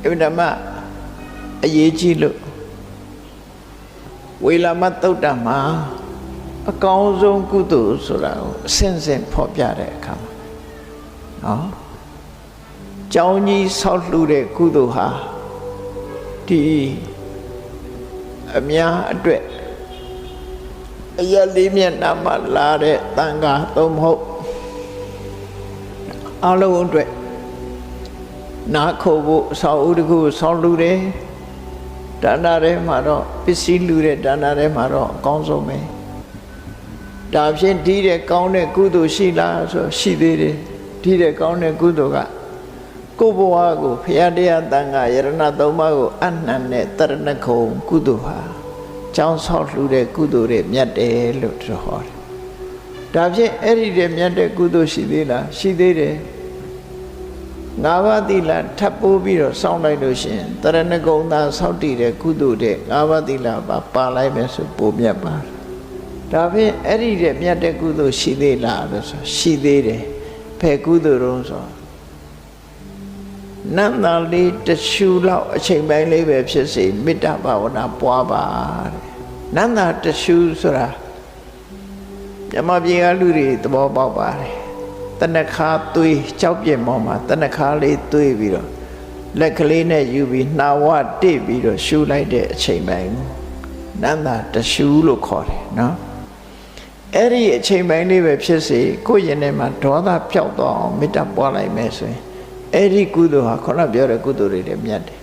အဲ့ဒါမှအရေးကြီးလို့ဝေလာမသုတ်တမှာအကောင်းဆုံးကုသိုလ်ဆိုတာကိုအစဉ်စဉ်ဖော်ပြတဲ့အခါမှာနော်ကျောင်းကြီးဆောက်လှူတဲ့ကုသိုလ်ဟာဒီအများအတွက်အရလေးမျက်နှာမှာလာတဲ့တန်ခါသုံးမဟုတ်အလုံးအတွက်နားခိုဖို့အဆောက်အဦတစ်ခုဆောက်လှူတယ်ဒါနထဲမှာတော့ပစ္စည်းလှူတဲ့ဒါနထဲမှာတော့အကောင်းဆုံးပဲဒါဖြင့်ဒီတဲ့ကောင်းတဲ့ကုသိုလ်ရှိလားဆိုရှိသေးတယ်ဒီတဲ့ကောင်းတဲ့ကုသိုလ်ကကိုယ်ဘဝကိုဖရာတရားတန်ခါယရဏသုံးပါးကိုအနှံတဲ့တရဏဂုံကုသိုလ်ဟာကျောင်းဆောက်လှူတဲ့ကုသိုလ်တွေမြတ်တယ်လို့သူဟောတယ်ဒါဖြင့်အဲ့ဒီတဲ့မြတ်တဲ့ကုသိုလ်ရှိသေးလားရှိသေးတယ်ငါးပါးသီလထပ်ပိုးပြီးတော့စောင့်လိုက်လို့ရှိရင်တရဏဂုံသာစောင့်တည်တဲ့ကုသိုလ်တဲ့ငါးပါးသီလပါလိုက်မယ်ဆိုပိုမြတ်ပါတယ်ဒါဖြင့်အဲ့ဒီတဲ့မြတ်တဲ့ကုသိုလ်ရှိသေးလားလို့ဆိုရှိသေးတယ်ဘယ်ကုသိုလ်တုံးဆိုနန္တာလေးတရှူလောက်အချိန်ပိုင်းလေးပဲဖြစ်စေမေတ္တာဘာဝနာပွားပါတဲ့နန္တာတရှူဆိုတာမြမပြေကလူတွေသဘောပေါက်ပါတယ်တဏခါသွေးကြောက်ပြင်းပေါ်မှာတဏခါလေးသွေးပြီးတော့လက်ကလေးနဲ့ယူပြီးနှာဝတိပြီးတော့ရှူလိုက်တဲ့အချိန်ပိုင်းကိုနန္တာတရှူလို့ခေါ်တယ်နော်အဲ့ဒီအချိန်ပိုင်းလေးပဲဖြစ်စေကိုယ့်ရင်ထဲမှာဒေါသပျောက်သွားအောင်မေတ္တာပွားလိုက်မယ်ဆိုရင်အဲ့ဒီကုသိုလ်ဟာခုနပြောတဲ့ကုသိုလ်တွေမြတ်တယ်